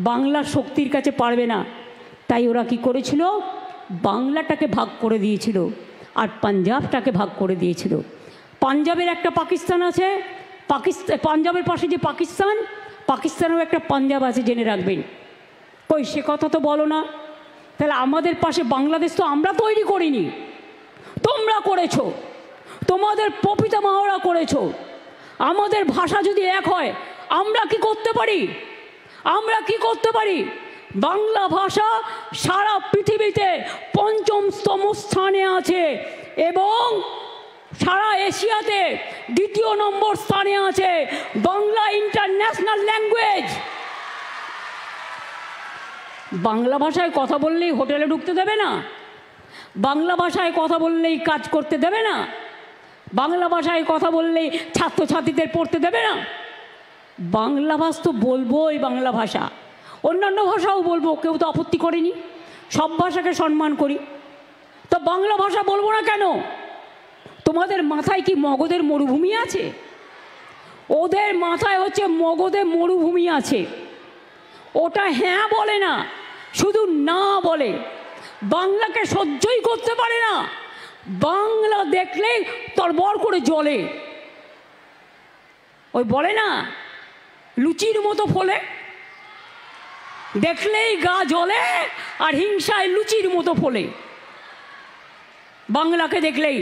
বাংলার শক্তির কাছে পারবে না, তাই ওরা কি করেছিল? বাংলাটাকে ভাগ করে দিয়েছিল আর পাঞ্জাবটাকে ভাগ করে দিয়েছিল। পাঞ্জাবের একটা পাকিস্তান আছে, পাঞ্জাবের পাশে যে পাকিস্তান, পাকিস্তানেও একটা পাঞ্জাব আছে, জেনে রাখবেন। কই সে কথা তো বলো না। তাহলে আমাদের পাশে বাংলাদেশ তো আমরা তৈরি করিনি, তোমরা করেছো, তোমাদের পিতামহরা করেছো। আমাদের ভাষা যদি এক হয় আমরা কি করতে পারি? আমরা কি করতে পারি? বাংলা ভাষা সারা পৃথিবীতে ৫ম স্থানে আছে এবং সারা এশিয়াতে ২য় নম্বর স্থানে আছে। Bangla international language. বাংলা ভাষায় কথা বললেই হোটেলে ঢুকতে দেবে না, বাংলা ভাষায় কথা বললেই কাজ করতে দেবে না, বাংলা ভাষায় কথা বললেই ছাত্রছাত্রীদের পড়তে দেবে না। বাংলা ভাষা তো বলবোই, বাংলা ভাষা, অন্যান্য ভাষাও বলবো, কেউ তো আপত্তি করেনি, সব ভাষাকে সম্মান করি। তো বাংলা ভাষা বলবো না কেন? তোমাদের মাথায় কি মগধের মরুভূমি আছে? ওদের মাথায় হচ্ছে মগধে মরুভূমি আছে। ওটা হ্যাঁ বলে না, শুধু না বলে। বাংলাকে সহ্যই করতে পারে না, বাংলা দেখলেই তরবর করে জ্বলে। ওই বলে না লুচির মতো ফলে, দেখলেই গা জ্বলে আর হিংসায় লুচির মতো ফলে বাংলাকে দেখলেই।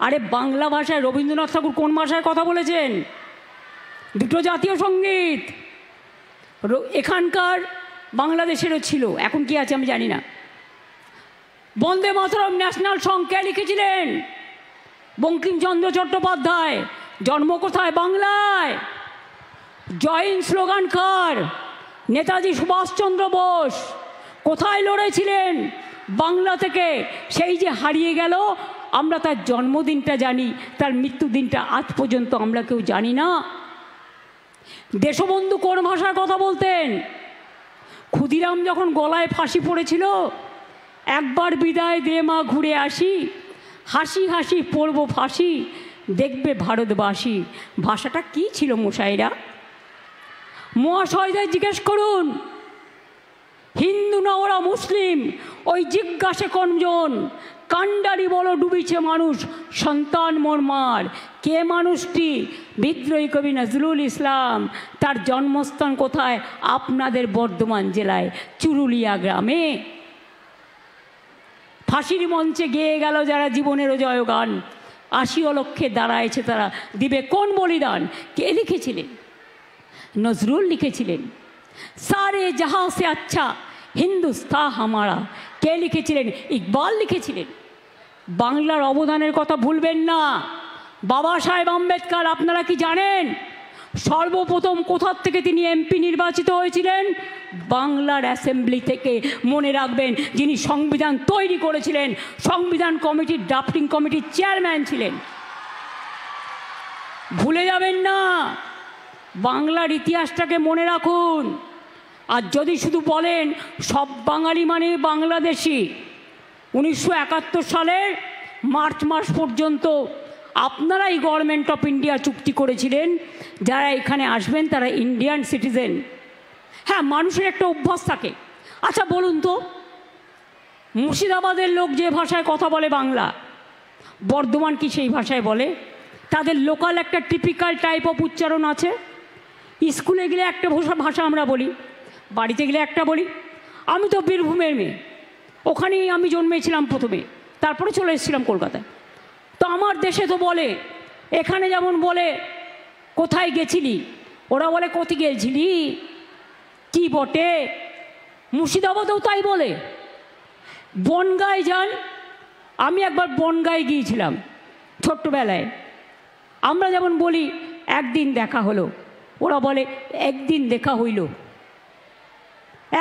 আরে বাংলা ভাষায় রবীন্দ্রনাথ ঠাকুর কোন ভাষায় কথা বলেছেন? দুটো জাতীয় সঙ্গীত এখানকার বাংলাদেশেরও ছিল, এখন কি আছে আমি জানি না। বন্দে মাতরম ন্যাশনাল সং কে লিখেছিলেন? বঙ্কিমচন্দ্র চট্টোপাধ্যায়। জন্ম কোথায়? বাংলায়। জয় হিন্দ স্লোগান কার? নেতাজি সুভাষচন্দ্র বোস। কোথায় লড়েছিলেন? বাংলা থেকে। সেই যে হারিয়ে গেল, আমরা তার জন্মদিনটা জানি, তার মৃত্যুদিনটা আজ পর্যন্ত আমরা কেউ জানি না। দেশবন্ধু কোন ভাষায় কথা বলতেন? ক্ষুদিরাম যখন গলায় ফাঁসি পড়েছিল, একবার বিদায় দে মা ঘুরে আসি, হাসি হাসি পড়ব ফাঁসি, দেখবে ভারতবাসী। ভাষাটা কি ছিল মশাইরা? মহাশয়দের জিজ্ঞেস করুন, হিন্দু না ওরা মুসলিম? ওই জিজ্ঞাসে কোনজন? কান্ডারি বলো ডুবিছে মানুষ, সন্তান মোর মার। কে মানুষটি? বিদ্রোহী কবি নজরুল ইসলাম। তার জন্মস্থান কোথায়? আপনাদের বর্ধমান জেলায় চুরুলিয়া গ্রামে। ফাঁসির মঞ্চে গেয়ে গেল যারা জীবনেরও জয়গান, ৮০ লক্ষে দাঁড়ায়ছে তারা, দিবে কোন বলিদান? কে লিখেছিলেন? নজরুল লিখেছিলেন। সারে জাহাঁ সে আচ্ছা হিন্দুস্তান হামারা। কে লিখেছিলেন? ইকবাল লিখেছিলেন। বাংলার অবদানের কথা ভুলবেন না। বাবা সাহেব আম্বেদকর, আপনারা কি জানেন সর্বপ্রথম কোথার থেকে তিনি এমপি নির্বাচিত হয়েছিলেন? বাংলার অ্যাসেম্বলি থেকে। মনে রাখবেন, যিনি সংবিধান তৈরি করেছিলেন, সংবিধান কমিটির ড্রাফটিং কমিটির চেয়ারম্যান ছিলেন। ভুলে যাবেন না, বাংলার ইতিহাসটাকে মনে রাখুন। আর যদি শুধু বলেন সব বাঙালি মানে বাংলাদেশি, 1971 সালের মার্চ মাস পর্যন্ত আপনারাই গভর্নমেন্ট অফ ইন্ডিয়া চুক্তি করেছিলেন, যারা এখানে আসবেন তারা ইন্ডিয়ান সিটিজেন। হ্যাঁ, মানুষের একটা অভ্যাস থাকে। আচ্ছা বলুন তো, মুর্শিদাবাদের লোক যে ভাষায় কথা বলে বাংলা, বর্ধমান কি সেই ভাষায় বলে? তাদের লোকাল একটা টিপিক্যাল টাইপ অফ উচ্চারণ আছে। স্কুলে গেলে একটা ভাষা আমরা বলি, বাড়িতে গেলে একটা বলি। আমি তো বীরভূমের মেয়ে, ওখানেই আমি জন্মেছিলাম প্রথমে, তারপরে চলে এসেছিলাম কলকাতায়। তো আমার দেশে তো বলে, এখানে যেমন বলে কোথায় গেছিলি, ওরা বলে কোথায় গেছিলি, কি বটে। মুর্শিদাবাদেও তাই বলে। বনগাঁয় যান, আমি একবার বনগাঁয় গিয়েছিলাম ছোট্টবেলায়। আমরা যেমন বলি একদিন দেখা হলো, ওরা বলে একদিন দেখা হইল।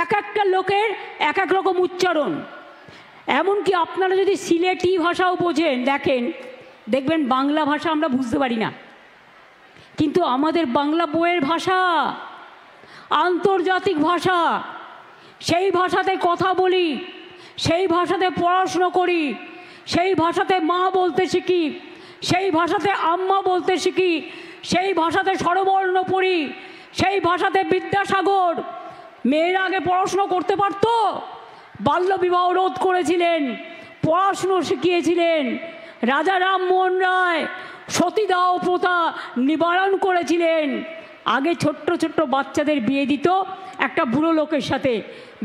এক একটা লোকের এক এক রকম উচ্চারণ। এমনকি আপনারা যদি সিলেটি ভাষাও বোঝেন, দেখবেন বাংলা ভাষা আমরা বুঝতে পারি না, কিন্তু আমাদের বাংলা বইয়ের ভাষা আন্তর্জাতিক ভাষা। সেই ভাষাতে কথা বলি, সেই ভাষাতে পড়াশুনো করি, সেই ভাষাতে মা বলতে শিখি, সেই ভাষাতে আম্মা বলতে শিখি, সেই ভাষাতে স্বরবর্ণ পড়ি, সেই ভাষাতে বিদ্যাসাগর মেয়েরা আগে পড়াশুনো করতে পারত, বাল্যবিবাহ রোধ করেছিলেন, পড়াশুনো শিখিয়েছিলেন। রাজা রামমোহন রায় সতীদাহ প্রথা নিবারণ করেছিলেন। আগে ছোট্ট ছোট্ট বাচ্চাদের বিয়ে দিত একটা বুড়ো লোকের সাথে,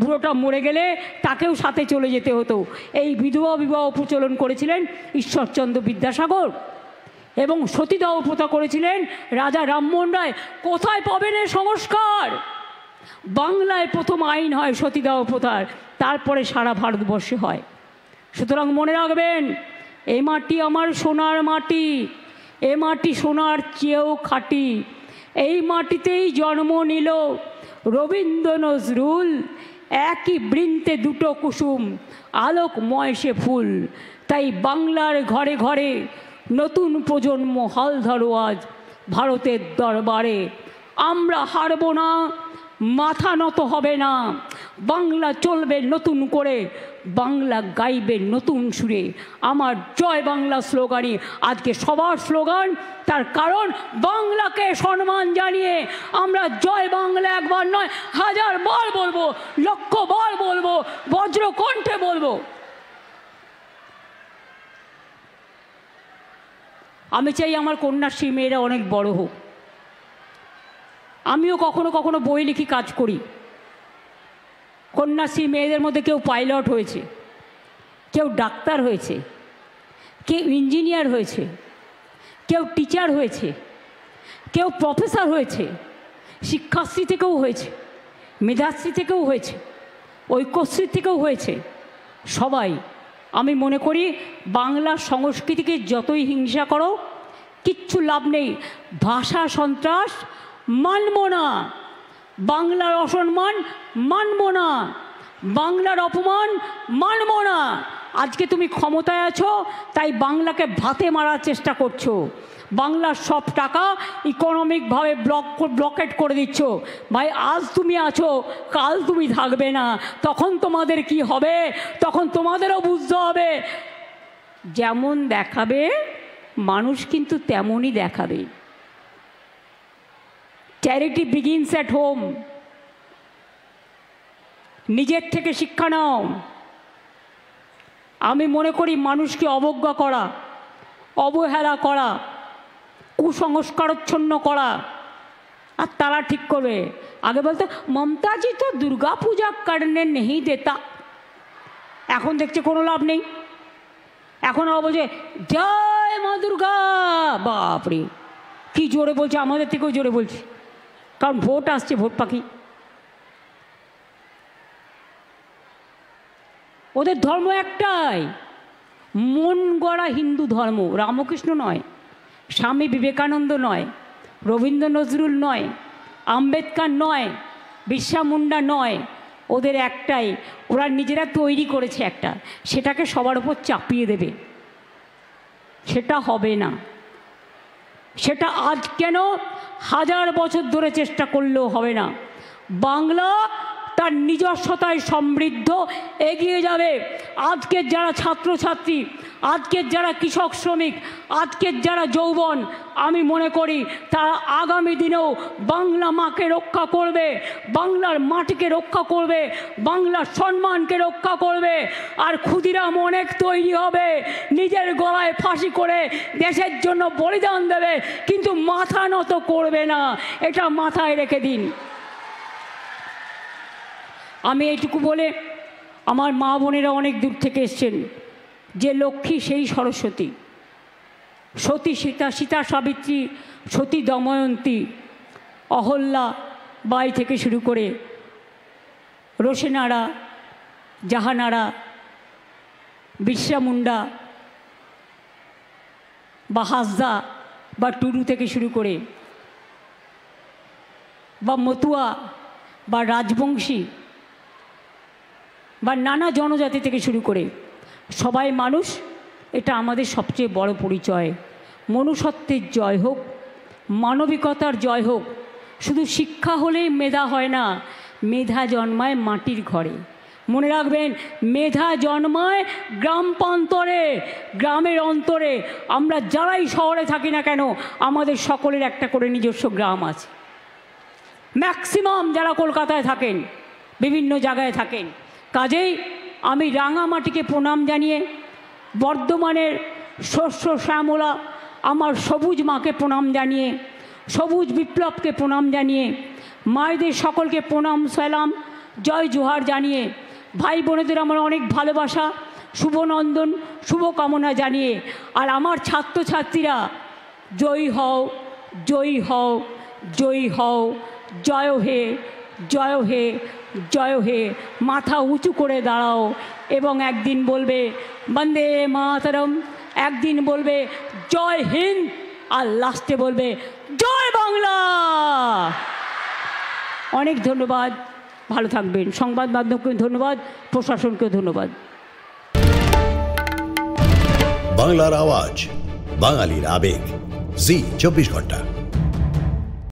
বুড়োটা মরে গেলে তাকেও সাথে চলে যেতে হতো। এই বিধবা বিবাহ প্রচলন করেছিলেন ঈশ্বরচন্দ্র বিদ্যাসাগর, এবং সতীদাহ প্রথা করেছিলেন রাজা রামমোহন রায়। কোথায় পাবেন এই সংস্কার? বাংলায় প্রথম আইন হয় সতীদাহ প্রথার, তারপরে সারা ভারতবর্ষে হয়। সুতরাং মনে রাখবেন, এ মাটি আমার সোনার মাটি, এ মাটি সোনার চেয়েও খাঁটি। এই মাটিতেই জন্ম নিল রবীন্দ্র নজরুল, একই বৃন্তে দুটো কুসুম, আলোকময় সে ফুল। তাই বাংলার ঘরে ঘরে নতুন প্রজন্ম হাল ধরো আজ ভারতের দরবারে। আমরা হারব না, মাথা নত হবে না। বাংলা চলবে নতুন করে, বাংলা গাইবে নতুন সুরে। আমার জয় বাংলা স্লোগানই আজকে সবার স্লোগান। তার কারণ বাংলাকে সম্মান জানিয়ে আমরা জয় বাংলা একবার নয়, 1000 বার বলবো, লক্ষ বার বলবো, বজ্রকণ্ঠে বলবো। আমি চাই আমার কন্যাশ্রী মেয়েরা অনেক বড় হোক। আমিও কখনো কখনো বই লিখি, কাজ করি। কন্যাশ্রী মেয়েদের মধ্যে কেউ পাইলট হয়েছে, কেউ ডাক্তার হয়েছে, কেউ ইঞ্জিনিয়ার হয়েছে, কেউ টিচার হয়েছে, কেউ প্রফেসর হয়েছে, শিক্ষাশ্রী থেকেও হয়েছে, মেধাশ্রী থেকেও হয়েছে, ঐক্যশ্রী থেকেও হয়েছে। সবাই, আমি মনে করি বাংলা সংস্কৃতিকে যতই হিংসা করো কিচ্ছু লাভ নেই। ভাষা সন্ত্রাস মানব না, বাংলার অসম্মান মানব না, বাংলার অপমান মানব না। আজকে তুমি ক্ষমতায় আছো তাই বাংলাকে ভাতে মারার চেষ্টা করছো, বাংলার সব টাকা ইকোনমিকভাবে ব্লকেট করে দিচ্ছ। ভাই, আজ তুমি আছো, কাল তুমি থাকবে না, তখন তোমাদের কি হবে তখন তোমাদেরও বুঝতে হবে। যেমন দেখাবে মানুষ কিন্তু তেমনই দেখাবে। Charity begins at home. নিজের থেকে শিক্ষা নাও। আমি মনে করি মানুষকে অবজ্ঞা করা, অবহেলা করা, কুসংস্কারচ্ছন্ন করা, আর তারা ঠিক করবে। আগে বলতে মমতাজি তো দুর্গা পূজা করনে নেই দেতা, এখন দেখছে কোনো লাভ নেই। এখন বলছে জয় মা দুর্গা, বাপরে কি জোরে বলছে, আমাদের থেকেও জোরে বলছে, কারণ ভোট আসছে, ভোট পাখি। ওদের ধর্ম একটাই, মন গড়া হিন্দু ধর্ম। রামকৃষ্ণ নয়, স্বামী বিবেকানন্দ নয়, রবীন্দ্র নজরুল নয়, আম্বেদকর নয়, বিরসা মুন্ডা নয়। ওদের একটাই, ওরা নিজেরা তৈরি করেছে একটা, সেটাকে সবার উপর চাপিয়ে দেবে। সেটা হবে না। সেটা আজ কেন, 1000 বছর ধরে চেষ্টা করলেও হবে না। বাংলা তার নিজস্বতায় সমৃদ্ধ এগিয়ে যাবে। আজকের যারা ছাত্রছাত্রী, আজকের যারা কৃষক শ্রমিক, আজকের যারা যৌবন, আমি মনে করি তারা আগামী দিনেও বাংলা মাকে রক্ষা করবে, বাংলার মাটিকে রক্ষা করবে, বাংলার সম্মানকে রক্ষা করবে। আর ক্ষুদিরাম অনেক তৈরি হবে, নিজের গলায় ফাঁসি করে দেশের জন্য বলিদান দেবে, কিন্তু মাথা নত করবে না। এটা মাথায় রেখে দিন। আমি এইটুকু বলে, আমার মা বোনেরা অনেক দূর থেকে এসছেন, যে লক্ষ্মী সেই সরস্বতী, সতী সীতা, সীতা সাবিত্রী, সতী দময়ন্তী, অহল্যা বাই থেকে শুরু করে রোশেনারা, জাহানারা, বিরসা মুন্ডা বা হাসদা বা টুডু থেকে শুরু করে বা মতুয়া বা রাজবংশী বা নানা জনজাতি থেকে শুরু করে সবাই মানুষ, এটা আমাদের সবচেয়ে বড় পরিচয়। মনুষ্যত্বের জয় হোক, মানবিকতার জয় হোক। শুধু শিক্ষা হলেই মেধা হয় না, মেধা জন্মায় মাটির ঘরে। মনে রাখবেন, মেধা জন্মায় গ্রাম প্রান্তরে, গ্রামের অন্তরে। আমরা যারাই শহরে থাকি না কেন, আমাদের সকলের একটা করে নিজস্ব গ্রাম আছে। ম্যাক্সিমাম যারা কলকাতায় থাকেন, বিভিন্ন জায়গায় থাকেন, কাজেই আমি রাঙামাটিকে প্রণাম জানিয়ে, বর্ধমানের শস্য শ্যামলা আমার সবুজ মাকে প্রণাম জানিয়ে, সবুজ বিপ্লবকে প্রণাম জানিয়ে, মায়েদের সকলকে প্রণাম সালাম জয় জোহার জানিয়ে, ভাই বোনেদের আমার অনেক ভালোবাসা, শুভনন্দন শুভকামনা জানিয়ে, আর আমার ছাত্রছাত্রীরা জয়ী হও, জয়ী হও, জয়ী হও, জয় হে, জয় হে, জয় হে। মাথা উঁচু করে দাঁড়াও এবং একদিন বলবে বন্দে মাতরম, একদিন বলবে জয় হিন্দ, আর লাস্টে বলবে জয় বাংলা। অনেক ধন্যবাদ, ভালো থাকবেন। সংবাদ মাধ্যমকে ধন্যবাদ, প্রশাসনকে ধন্যবাদ। বাংলার আওয়াজ, বাঙালির আবেগ, জি 24 ঘন্টা।